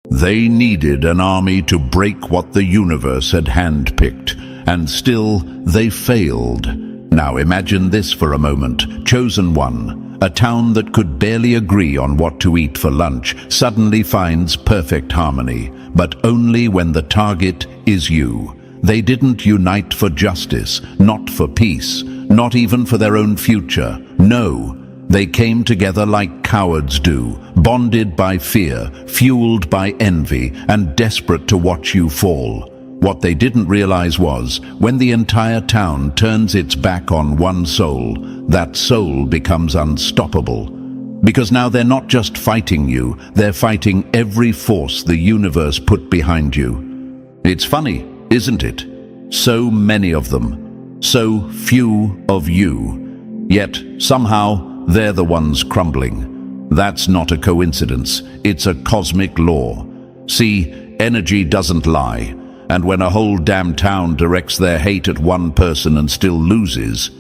They needed an army to break what the universe had handpicked, and still they failed. Now imagine this for a moment. Chosen One, a town that could barely agree on what to eat for lunch, suddenly finds perfect harmony, but only when the target is you. They didn't unite for justice, not for peace, not even for their own future. No, they came together like cowards do, bonded by fear, fueled by envy, and desperate to watch you fall. What they didn't realize was, when the entire town turns its back on one soul, that soul becomes unstoppable. Because now they're not just fighting you, they're fighting every force the universe put behind you. It's funny, isn't it? So many of them, so few of you. Yet, somehow, they're the ones crumbling. That's not a coincidence, it's a cosmic law. See, energy doesn't lie. And when a whole damn town directs their hate at one person and still loses,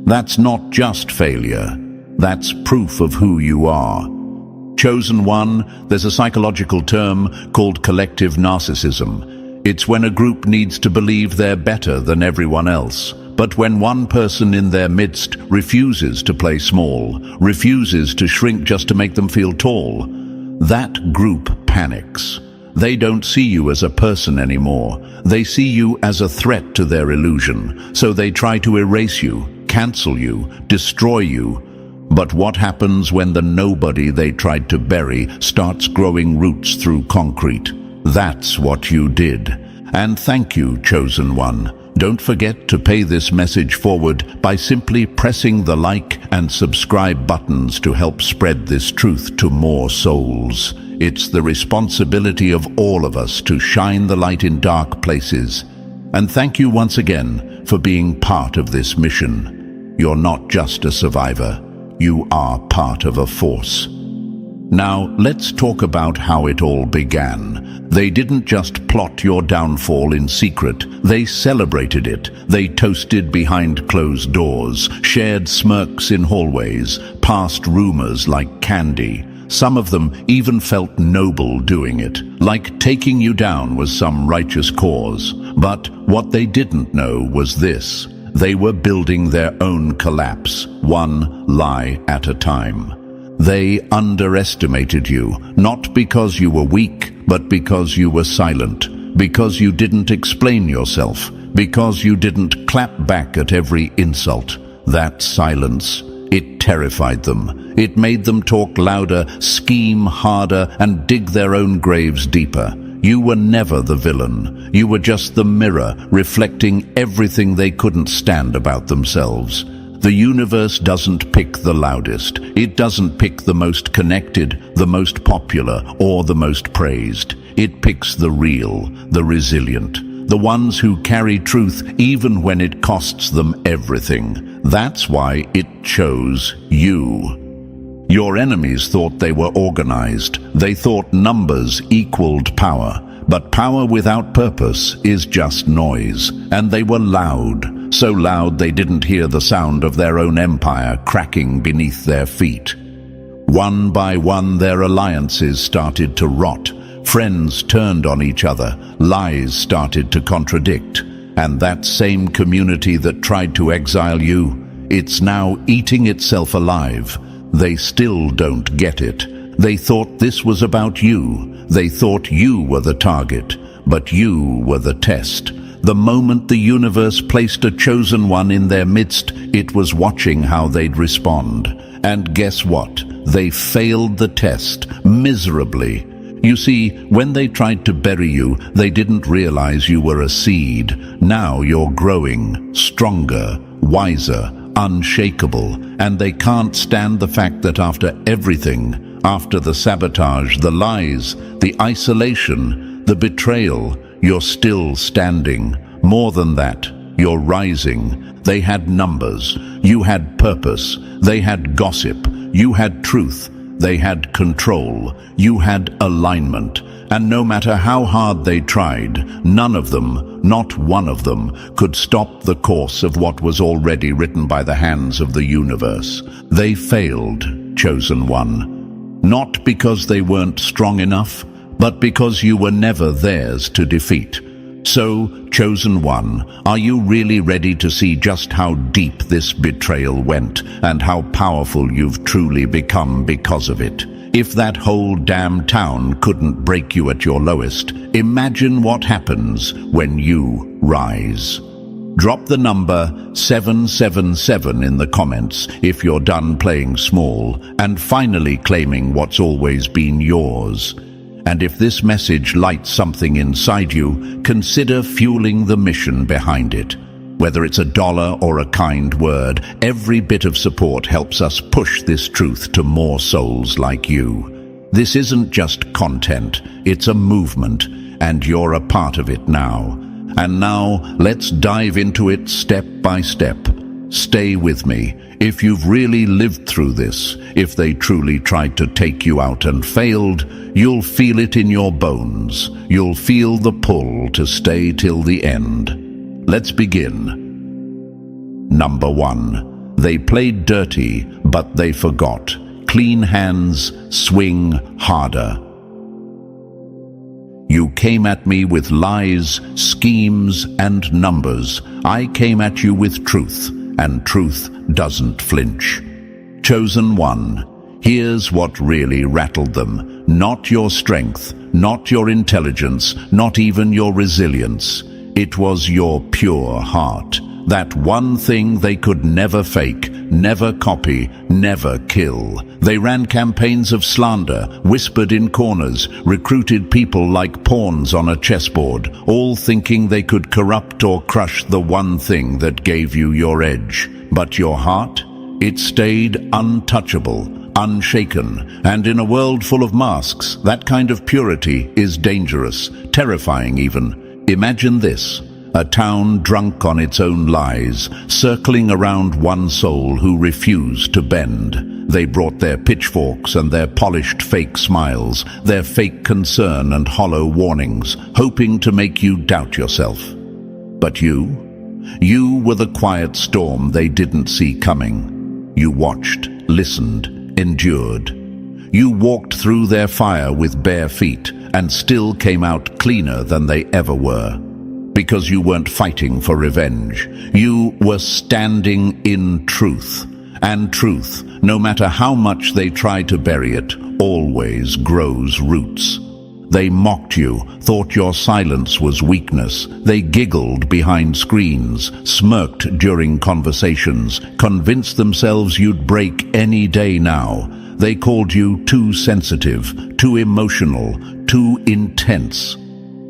that's not just failure. That's proof of who you are. Chosen One, there's a psychological term called collective narcissism. It's when a group needs to believe they're better than everyone else. But when one person in their midst refuses to play small, refuses to shrink just to make them feel tall, that group panics. They don't see you as a person anymore. They see you as a threat to their illusion. So they try to erase you, cancel you, destroy you. But what happens when the nobody they tried to bury starts growing roots through concrete? That's what you did. And thank you, Chosen One. Don't forget to pay this message forward by simply pressing the like and subscribe buttons to help spread this truth to more souls. It's the responsibility of all of us to shine the light in dark places. And thank you once again for being part of this mission. You're not just a survivor. You are part of a force. Now, let's talk about how it all began. They didn't just plot your downfall in secret. They celebrated it. They toasted behind closed doors, shared smirks in hallways, passed rumors like candy. Some of them even felt noble doing it, like taking you down was some righteous cause. But what they didn't know was this. They were building their own collapse, one lie at a time. They underestimated you, not because you were weak, but because you were silent, because you didn't explain yourself, because you didn't clap back at every insult. That silence, it terrified them. It made them talk louder, scheme harder, and dig their own graves deeper. You were never the villain. You were just the mirror, reflecting everything they couldn't stand about themselves. The universe doesn't pick the loudest. It doesn't pick the most connected, the most popular, or the most praised. It picks the real, the resilient, the ones who carry truth even when it costs them everything. That's why it chose you. Your enemies thought they were organized. They thought numbers equaled power. But power without purpose is just noise. And they were loud. So loud they didn't hear the sound of their own empire cracking beneath their feet. One by one their alliances started to rot. Friends turned on each other. Lies started to contradict. And that same community that tried to exile you, it's now eating itself alive. They still don't get it. They thought this was about you. They thought you were the target, but you were the test. The moment the universe placed a chosen one in their midst, it was watching how they'd respond. And guess what? They failed the test, miserably. You see, when they tried to bury you, they didn't realize you were a seed. Now you're growing, stronger, wiser, unshakable, and they can't stand the fact that after everything, after the sabotage, the lies, the isolation, the betrayal, you're still standing. More than that, you're rising. They had numbers. You had purpose. They had gossip. You had truth. They had control. You had alignment. And no matter how hard they tried, none of them, not one of them, could stop the course of what was already written by the hands of the universe. They failed, chosen one. Not because they weren't strong enough, but because you were never theirs to defeat. So, Chosen One, are you really ready to see just how deep this betrayal went and how powerful you've truly become because of it? If that whole damn town couldn't break you at your lowest, imagine what happens when you rise. Drop the number 777 in the comments if you're done playing small and finally claiming what's always been yours. And if this message lights something inside you, consider fueling the mission behind it. Whether it's $1 or a kind word, every bit of support helps us push this truth to more souls like you. This isn't just content, it's a movement, and you're a part of it now. And now, let's dive into it step by step. Stay with me. If you've really lived through this, if they truly tried to take you out and failed, you'll feel it in your bones. You'll feel the pull to stay till the end. Let's begin. Number 1. They played dirty, but they forgot. Clean hands, swing harder. You came at me with lies, schemes, and numbers. I came at you with truth, and truth doesn't flinch. Chosen One, here's what really rattled them. Not your strength, not your intelligence, not even your resilience. It was your pure heart. That one thing they could never fake, never copy, never kill. They ran campaigns of slander, whispered in corners, recruited people like pawns on a chessboard, all thinking they could corrupt or crush the one thing that gave you your edge. But your heart? It stayed untouchable, unshaken, and in a world full of masks, that kind of purity is dangerous, terrifying even. Imagine this. A town drunk on its own lies, circling around one soul who refused to bend. They brought their pitchforks and their polished fake smiles, their fake concern and hollow warnings, hoping to make you doubt yourself. But you were the quiet storm they didn't see coming. You watched, listened, endured. You walked through their fire with bare feet and still came out cleaner than they ever were. Because you weren't fighting for revenge. You were standing in truth. And truth, no matter how much they try to bury it, always grows roots. They mocked you, thought your silence was weakness. They giggled behind screens, smirked during conversations, convinced themselves you'd break any day now. They called you too sensitive, too emotional, too intense.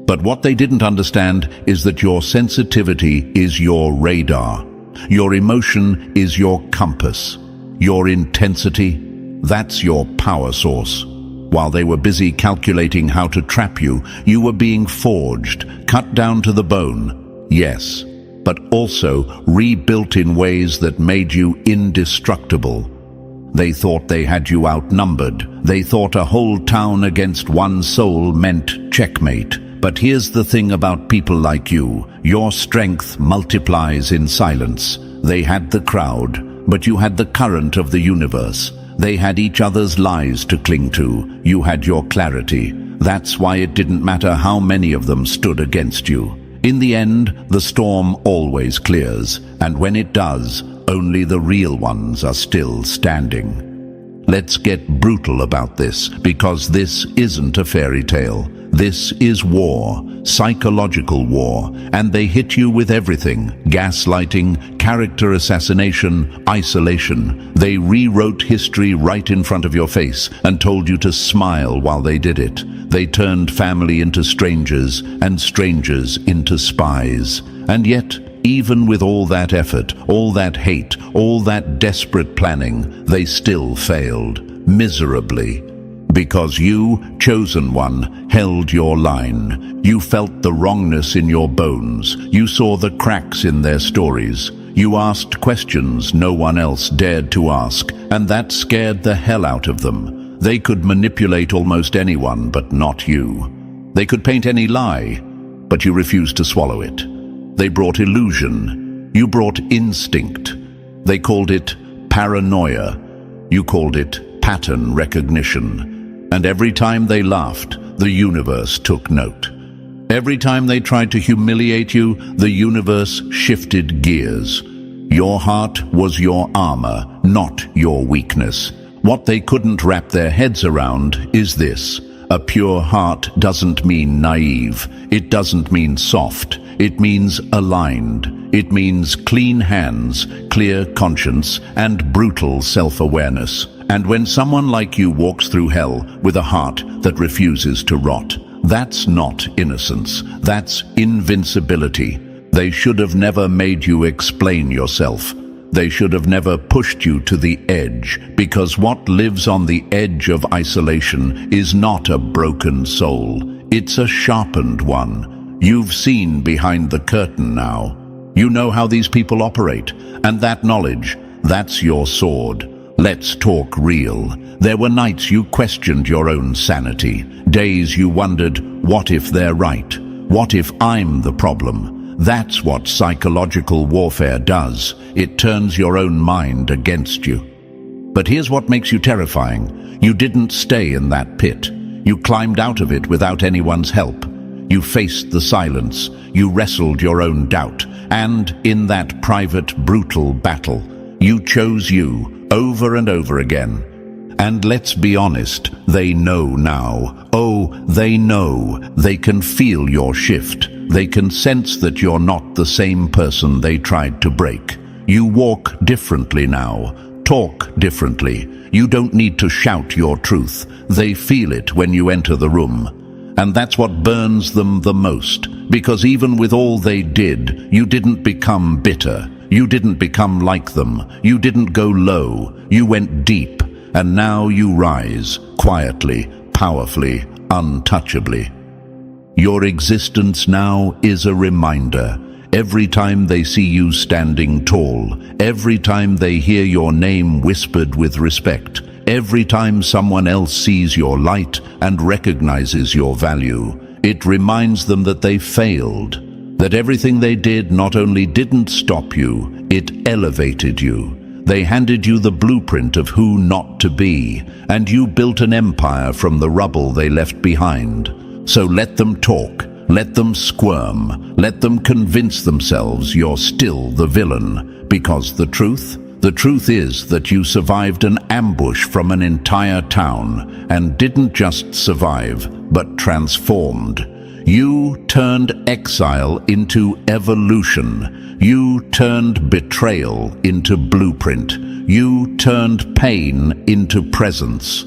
But what they didn't understand is that your sensitivity is your radar. Your emotion is your compass. Your intensity, that's your power source. While they were busy calculating how to trap you, you were being forged, cut down to the bone. Yes, but also rebuilt in ways that made you indestructible. They thought they had you outnumbered. They thought a whole town against one soul meant checkmate. But here's the thing about people like you. Your strength multiplies in silence. They had the crowd, but you had the current of the universe. They had each other's lies to cling to. You had your clarity. That's why it didn't matter how many of them stood against you. In the end, the storm always clears, and when it does, only the real ones are still standing. Let's get brutal about this, because this isn't a fairy tale. This is war, psychological war, and they hit you with everything. Gaslighting, character assassination, isolation. They rewrote history right in front of your face and told you to smile while they did it. They turned family into strangers and strangers into spies. And yet, even with all that effort, all that hate, all that desperate planning, they still failed, miserably. Because you, Chosen One, held your line. You felt the wrongness in your bones. You saw the cracks in their stories. You asked questions no one else dared to ask, and that scared the hell out of them. They could manipulate almost anyone, but not you. They could paint any lie, but you refused to swallow it. They brought illusion. You brought instinct. They called it paranoia. You called it pattern recognition. And every time they laughed, the universe took note. Every time they tried to humiliate you, the universe shifted gears. Your heart was your armor, not your weakness. What they couldn't wrap their heads around is this: a pure heart doesn't mean naive. It doesn't mean soft. It means aligned. It means clean hands, clear conscience, and brutal self-awareness. And when someone like you walks through hell with a heart that refuses to rot, that's not innocence. That's invincibility. They should have never made you explain yourself. They should have never pushed you to the edge, because what lives on the edge of isolation is not a broken soul. It's a sharpened one. You've seen behind the curtain now. You know how these people operate, and that knowledge, that's your sword. Let's talk real. There were nights you questioned your own sanity, days you wondered, what if they're right? What if I'm the problem? That's what psychological warfare does. It turns your own mind against you. But here's what makes you terrifying. You didn't stay in that pit. You climbed out of it without anyone's help. You faced the silence. You wrestled your own doubt. And in that private, brutal battle, you chose you over and over again. And let's be honest, they know now. Oh, they know. They can feel your shift. They can sense that you're not the same person they tried to break. You walk differently now. Talk differently. You don't need to shout your truth. They feel it when you enter the room. And that's what burns them the most. Because even with all they did, you didn't become bitter. You didn't become like them. You didn't go low. You went deep. And now you rise, quietly, powerfully, untouchably. Your existence now is a reminder. Every time they see you standing tall, every time they hear your name whispered with respect, every time someone else sees your light and recognizes your value, it reminds them that they failed, that everything they did not only didn't stop you, it elevated you. They handed you the blueprint of who not to be, and you built an empire from the rubble they left behind. So let them talk, let them squirm, let them convince themselves you're still the villain. Because the truth is that you survived an ambush from an entire town, and didn't just survive, but transformed. You turned exile into evolution. You turned betrayal into blueprint. You turned pain into presence.